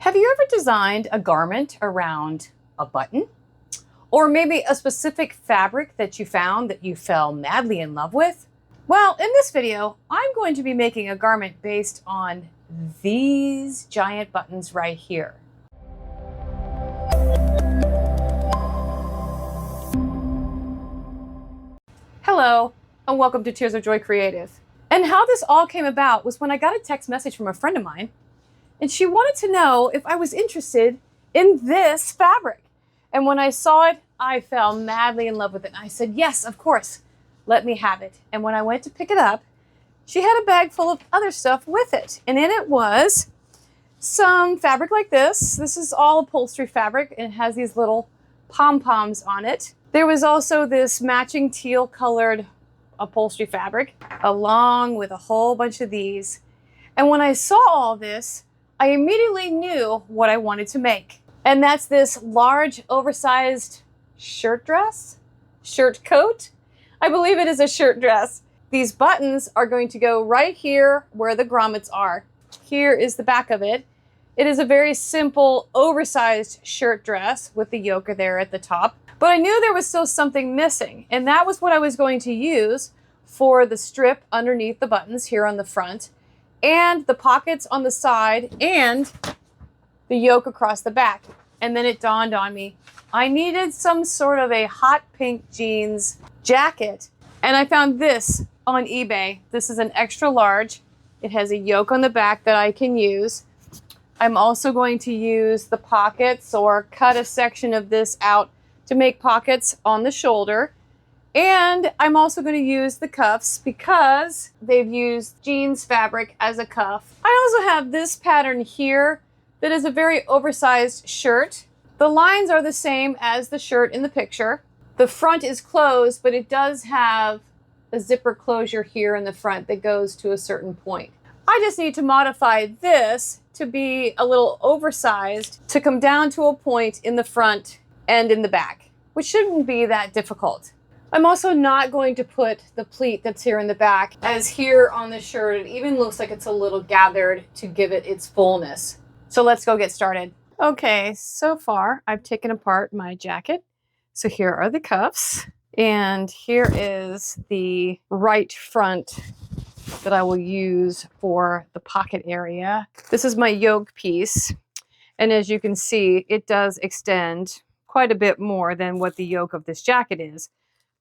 Have you ever designed a garment around a button? Or maybe a specific fabric that you found that you fell madly in love with? Well, in this video, I'm going to be making a garment based on these giant buttons right here. Hello, and welcome to Tears of Joy Creative. And how this all came about was when I got a text message from a friend of mine, and she wanted to know if I was interested in this fabric. And when I saw it, I fell madly in love with it. And I said, yes, of course, let me have it. And when I went to pick it up, she had a bag full of other stuff with it. And in it was some fabric like this. This is all upholstery fabric and it has these little pom-poms on it. There was also this matching teal colored upholstery fabric along with a whole bunch of these. And when I saw all this, I immediately knew what I wanted to make. And that's this large, oversized shirt coat. I believe it is a shirt dress. These buttons are going to go right here where the grommets are. Here is the back of it. It is a very simple, oversized shirt dress with the yoke there at the top. But I knew there was still something missing, and that was what I was going to use for the strip underneath the buttons here on the front, and the pockets on the side, and the yoke across the back. And then it dawned on me, I needed some sort of a hot pink jeans jacket. And I found this on eBay. This is an extra large. It has a yoke on the back that I can use. I'm also going to use the pockets or cut a section of this out to make pockets on the shoulder. And I'm also going to use the cuffs because they've used jeans fabric as a cuff. I also have this pattern here that is a very oversized shirt. The lines are the same as the shirt in the picture. The front is closed, but it does have a zipper closure here in the front that goes to a certain point. I just need to modify this to be a little oversized to come down to a point in the front and in the back, which shouldn't be that difficult. I'm also not going to put the pleat that's here in the back as here on the shirt. It even looks like it's a little gathered to give it its fullness. So let's go get started. Okay, so far I've taken apart my jacket. So here are the cuffs, and here is the right front that I will use for the pocket area. This is my yoke piece, and as you can see, it does extend quite a bit more than what the yoke of this jacket is.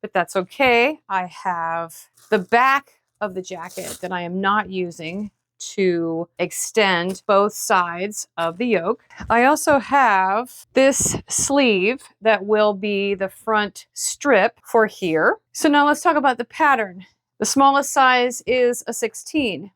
But that's okay. I have the back of the jacket that I am not using to extend both sides of the yoke. I also have this sleeve that will be the front strip for here. So now let's talk about the pattern. The smallest size is a 16.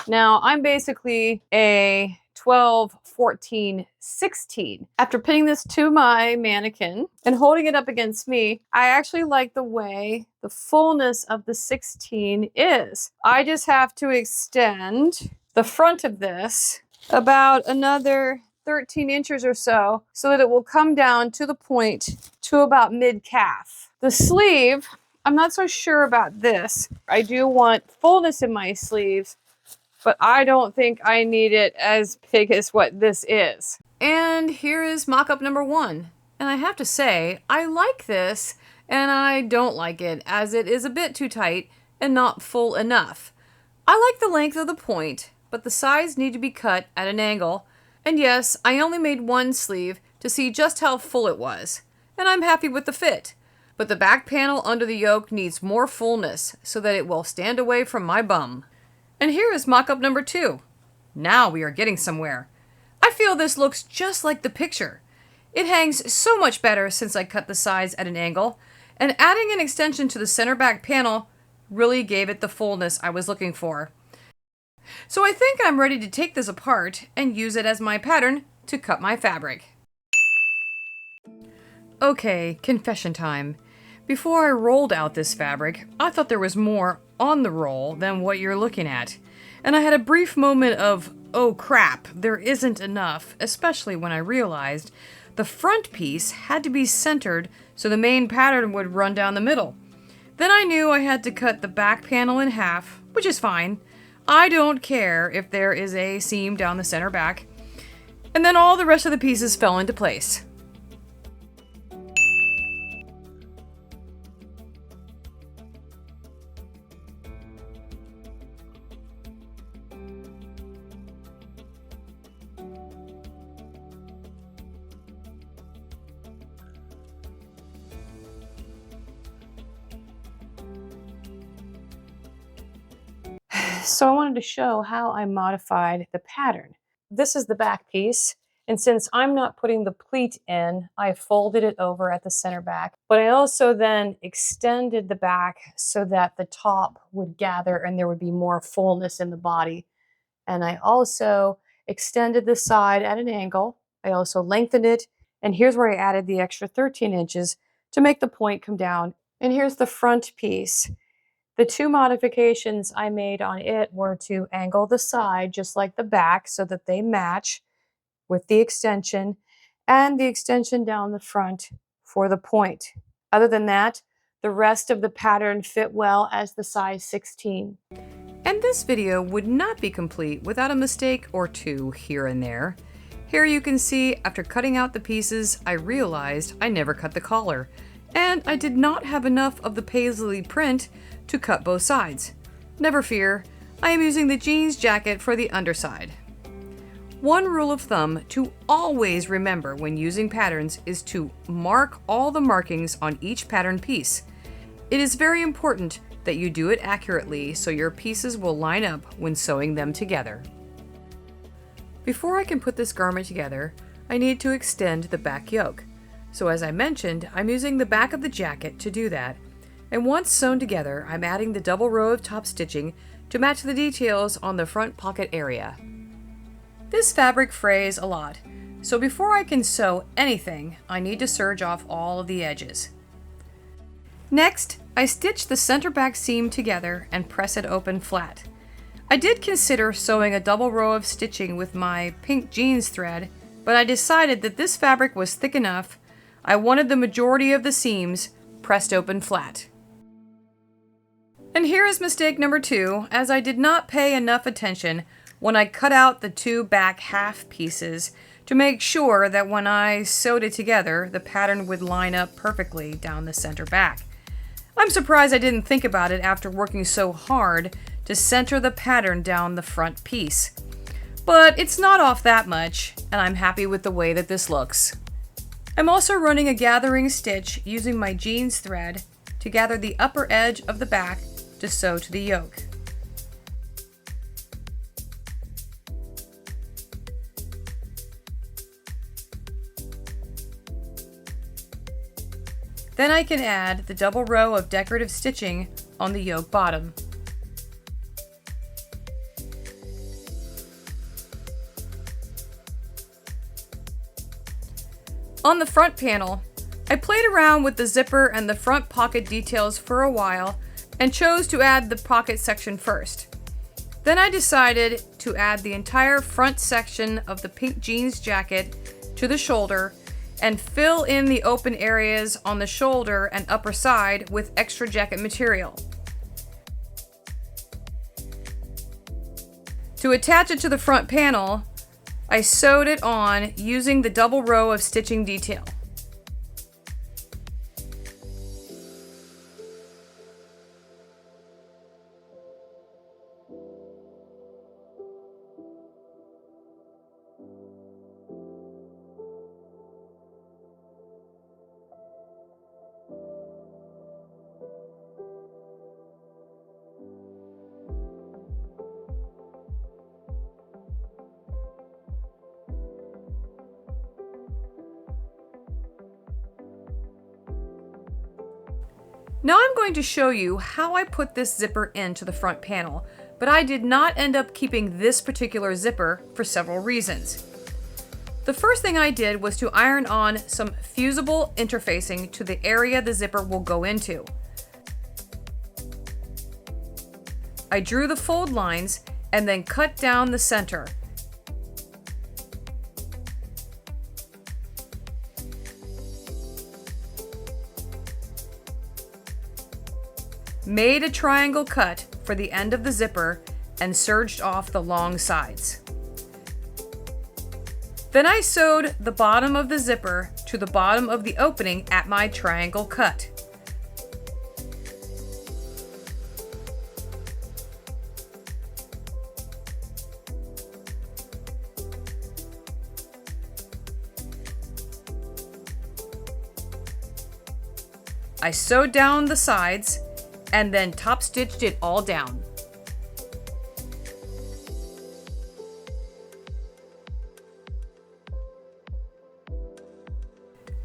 Now I'm basically a 12, 14, 16. After pinning this to my mannequin and holding it up against me, I actually like the way the fullness of the 16 is. I just have to extend the front of this about another 13 inches or so that it will come down to the point to about mid-calf. The sleeve, I'm not so sure about this. I do want fullness in my sleeves, but I don't think I need it as big as what this is. And here is mock-up number 1. And I have to say, I like this and I don't like it as it is a bit too tight and not full enough. I like the length of the point, but the sides need to be cut at an angle. And yes, I only made one sleeve to see just how full it was. And I'm happy with the fit. But the back panel under the yoke needs more fullness so that it will stand away from my bum. And here is mock-up number 2. Now we are getting somewhere. I feel this looks just like the picture. It hangs so much better since I cut the sides at an angle, and adding an extension to the center back panel really gave it the fullness I was looking for. So I think I'm ready to take this apart and use it as my pattern to cut my fabric. Okay, confession time. Before I rolled out this fabric, I thought there was more on the roll than what you're looking at. And I had a brief moment of, oh crap, there isn't enough, especially when I realized the front piece had to be centered so the main pattern would run down the middle. Then I knew I had to cut the back panel in half, which is fine. I don't care if there is a seam down the center back. And And then all the rest of the pieces fell into place. So I wanted to show how I modified the pattern. This is the back piece, and since I'm not putting the pleat in, I folded it over at the center back. But I also then extended the back so that the top would gather and there would be more fullness in the body. And I also extended the side at an angle. I also lengthened it, and here's where I added the extra 13 inches to make the point come down. And here's the front piece. The two modifications I made on it were to angle the side just like the back so that they match with the extension, and the extension down the front for the point. Other than that, the rest of the pattern fit well as the size 16. And this video would not be complete without a mistake or two here and there. Here you can see after cutting out the pieces, I realized I never cut the collar, and I did not have enough of the paisley print to cut both sides. Never fear, I am using the jeans jacket for the underside. One rule of thumb to always remember when using patterns is to mark all the markings on each pattern piece. It is very important that you do it accurately so your pieces will line up when sewing them together. Before I can put this garment together, I need to extend the back yoke. So as I mentioned, I'm using the back of the jacket to do that. And once sewn together, I'm adding the double row of top stitching to match the details on the front pocket area. This fabric frays a lot, so before I can sew anything, I need to serge off all of the edges. Next, I stitch the center back seam together and press it open flat. I did consider sewing a double row of stitching with my pink jeans thread, but I decided that this fabric was thick enough. I wanted the majority of the seams pressed open flat. And here is mistake number 2, as I did not pay enough attention when I cut out the two back half pieces to make sure that when I sewed it together, the pattern would line up perfectly down the center back. I'm surprised I didn't think about it after working so hard to center the pattern down the front piece. But it's not off that much, and I'm happy with the way that this looks. I'm also running a gathering stitch using my jeans thread to gather the upper edge of the back to sew to the yoke. Then I can add the double row of decorative stitching on the yoke bottom. On the front panel, I played around with the zipper and the front pocket details for a while and chose to add the pocket section first. Then I decided to add the entire front section of the pink jeans jacket to the shoulder and fill in the open areas on the shoulder and upper side with extra jacket material. To attach it to the front panel, I sewed it on using the double row of stitching detail. Now I'm going to show you how I put this zipper into the front panel, but I did not end up keeping this particular zipper for several reasons. The first thing I did was to iron on some fusible interfacing to the area the zipper will go into. I drew the fold lines and then cut down the center. Made a triangle cut for the end of the zipper and serged off the long sides. Then I sewed the bottom of the zipper to the bottom of the opening at my triangle cut. I sewed down the sides and then top stitched it all down.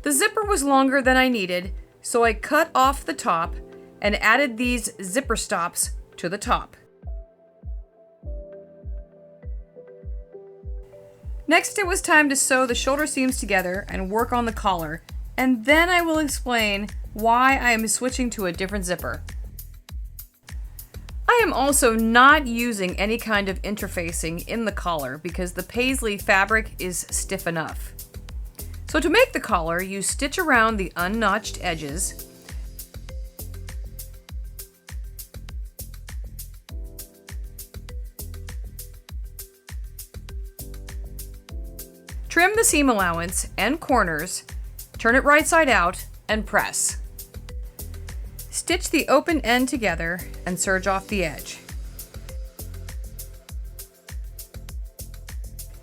The zipper was longer than I needed, so I cut off the top and added these zipper stops to the top. Next, it was time to sew the shoulder seams together and work on the collar, and then I will explain why I am switching to a different zipper. I am also not using any kind of interfacing in the collar because the paisley fabric is stiff enough. So to make the collar, you stitch around the unnotched edges, trim the seam allowance and corners, turn it right side out, and press. Stitch the open end together and serge off the edge.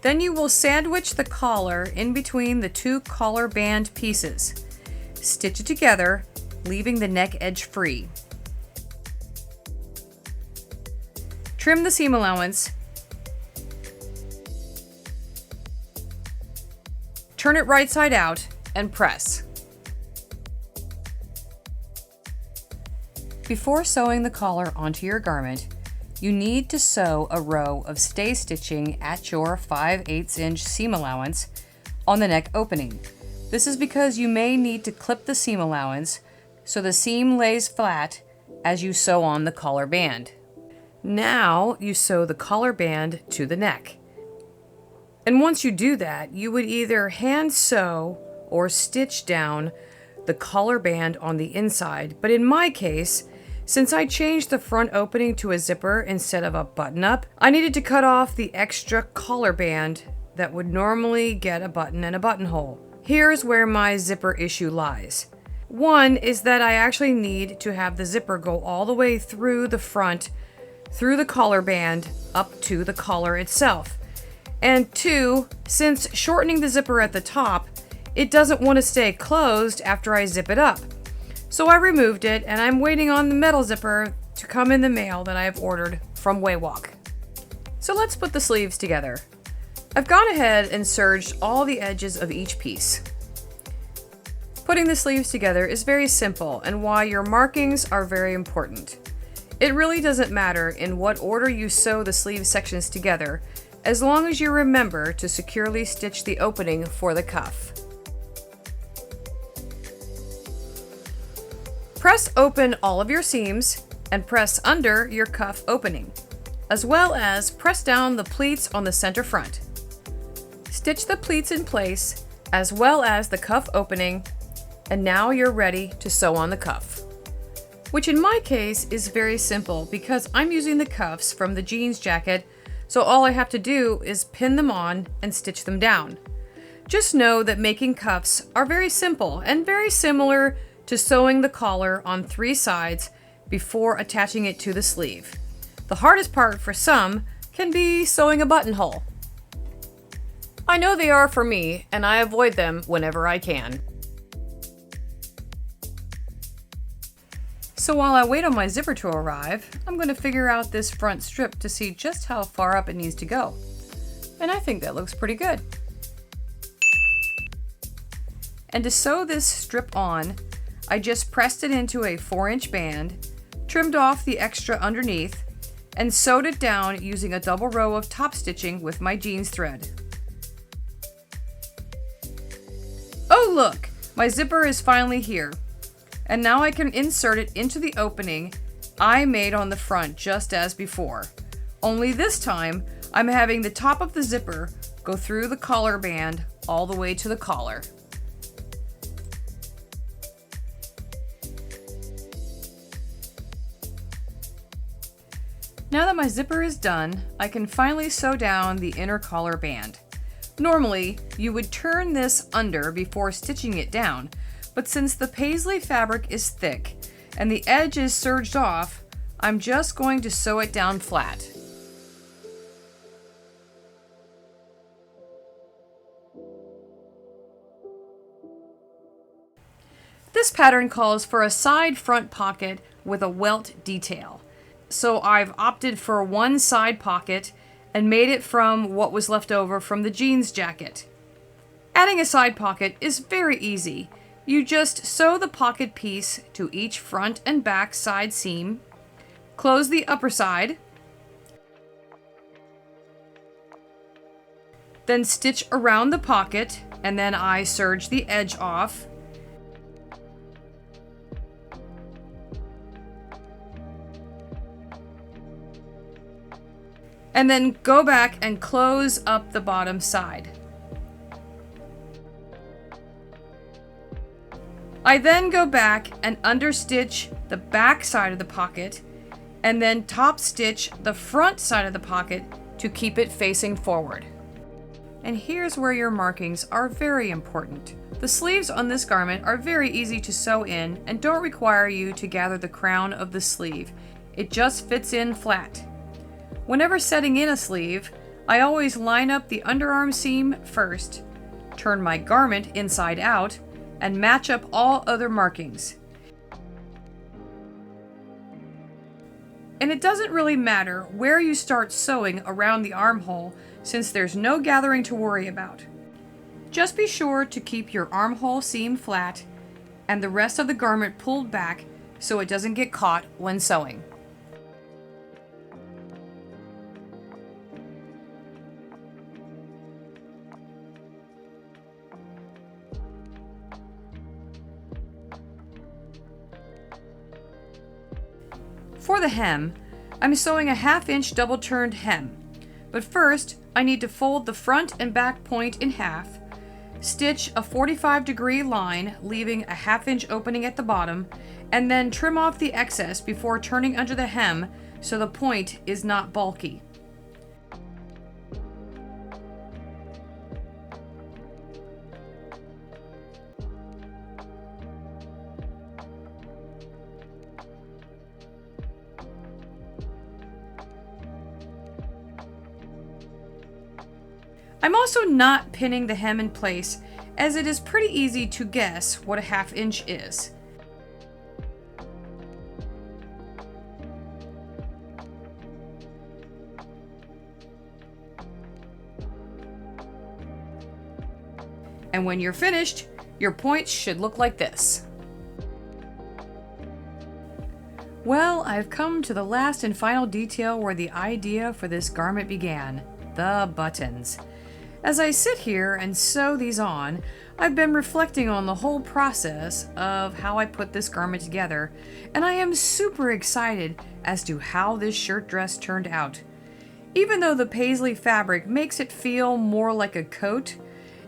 Then you will sandwich the collar in between the two collar band pieces. Stitch it together, leaving the neck edge free. Trim the seam allowance. Turn it right side out and press. Before sewing the collar onto your garment, you need to sew a row of stay stitching at your 5/8 inch seam allowance on the neck opening. This is because you may need to clip the seam allowance so the seam lays flat as you sew on the collar band. Now you sew the collar band to the neck. And once you do that, you would either hand sew or stitch down the collar band on the inside. But in my case, since I changed the front opening to a zipper instead of a button-up, I needed to cut off the extra collar band that would normally get a button and a buttonhole. Here's where my zipper issue lies. One is that I actually need to have the zipper go all the way through the front, through the collar band, up to the collar itself. And two, since shortening the zipper at the top, it doesn't want to stay closed after I zip it up. So I removed it, and I'm waiting on the metal zipper to come in the mail that I have ordered from Waywalk. So let's put the sleeves together. I've gone ahead and serged all the edges of each piece. Putting the sleeves together is very simple, and why your markings are very important. It really doesn't matter in what order you sew the sleeve sections together, as long as you remember to securely stitch the opening for the cuff. Press open all of your seams and press under your cuff opening, as well as press down the pleats on the center front. Stitch the pleats in place, as well as the cuff opening, and now you're ready to sew on the cuff. Which in my case is very simple because I'm using the cuffs from the jeans jacket, so all I have to do is pin them on and stitch them down. Just know that making cuffs are very simple and very similar to sewing the collar on 3 sides before attaching it to the sleeve. The hardest part for some can be sewing a buttonhole. I know they are for me, and I avoid them whenever I can. So while I wait on my zipper to arrive, I'm going to figure out this front strip to see just how far up it needs to go. And I think that looks pretty good. And to sew this strip on, I just pressed it into a 4-inch band, trimmed off the extra underneath, and sewed it down using a double row of top stitching with my jeans thread. Oh look, my zipper is finally here. And now I can insert it into the opening I made on the front just as before. Only this time, I'm having the top of the zipper go through the collar band all the way to the collar. Now that my zipper is done, I can finally sew down the inner collar band. Normally, you would turn this under before stitching it down, but since the paisley fabric is thick and the edge is serged off, I'm just going to sew it down flat. This pattern calls for a side front pocket with a welt detail. So I've opted for one side pocket and made it from what was left over from the jeans jacket. Adding a side pocket is very easy. You just sew the pocket piece to each front and back side seam, close the upper side, then stitch around the pocket, and then I serge the edge off. And then go back and close up the bottom side. I then go back and understitch the back side of the pocket and then top stitch the front side of the pocket to keep it facing forward. And here's where your markings are very important. The sleeves on this garment are very easy to sew in and don't require you to gather the crown of the sleeve. It just fits in flat. Whenever setting in a sleeve, I always line up the underarm seam first, turn my garment inside out, and match up all other markings. And it doesn't really matter where you start sewing around the armhole since there's no gathering to worry about. Just be sure to keep your armhole seam flat and the rest of the garment pulled back so it doesn't get caught when sewing. For the hem, I'm sewing a 1/2 inch double turned hem, but first I need to fold the front and back point in half, stitch a 45-degree line leaving a 1/2 inch opening at the bottom, and then trim off the excess before turning under the hem so the point is not bulky. I'm also not pinning the hem in place, as it is pretty easy to guess what a 1/2 inch is. And when you're finished, your points should look like this. Well, I've come to the last and final detail where the idea for this garment began, the buttons. As I sit here and sew these on, I've been reflecting on the whole process of how I put this garment together, and I am super excited as to how this shirt dress turned out. Even though the paisley fabric makes it feel more like a coat,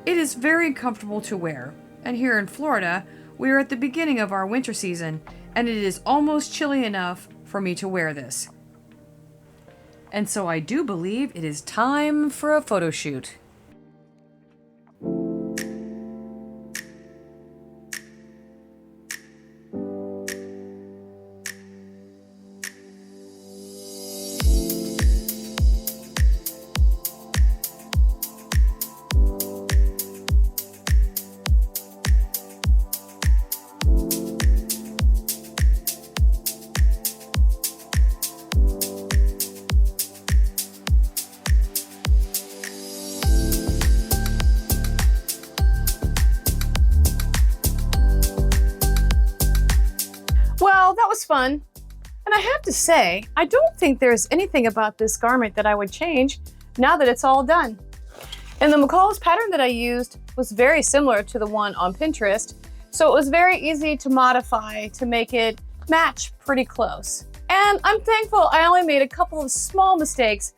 it is very comfortable to wear. And here in Florida, we are at the beginning of our winter season, and it is almost chilly enough for me to wear this. And so I do believe it is time for a photo shoot. Well, that was fun. And I have to say, I don't think there's anything about this garment that I would change now that it's all done. And the McCall's pattern that I used was very similar to the one on Pinterest, so it was very easy to modify to make it match pretty close. And I'm thankful I only made a couple of small mistakes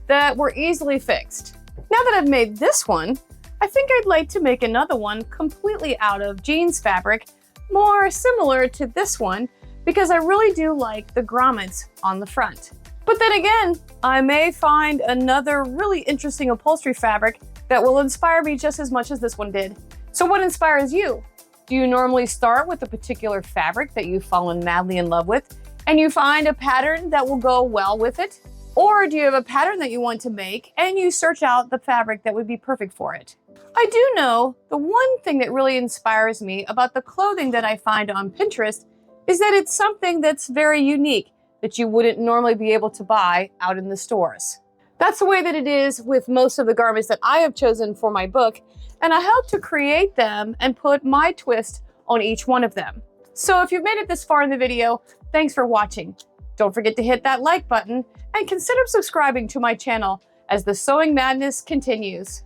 that were easily fixed. Now that I've made this one, I think I'd like to make another one completely out of jeans fabric, more similar to this one, because I really do like the grommets on the front. But then again, I may find another really interesting upholstery fabric that will inspire me just as much as this one did. So what inspires you? Do you normally start with a particular fabric that you've fallen madly in love with and you find a pattern that will go well with it? Or do you have a pattern that you want to make and you search out the fabric that would be perfect for it? I do know the one thing that really inspires me about the clothing that I find on Pinterest is that it's something that's very unique that you wouldn't normally be able to buy out in the stores. That's the way that it is with most of the garments that I have chosen for my book, and I help to create them and put my twist on each one of them. So if you've made it this far in the video, thanks for watching. Don't forget to hit that like button and consider subscribing to my channel as the sewing madness continues.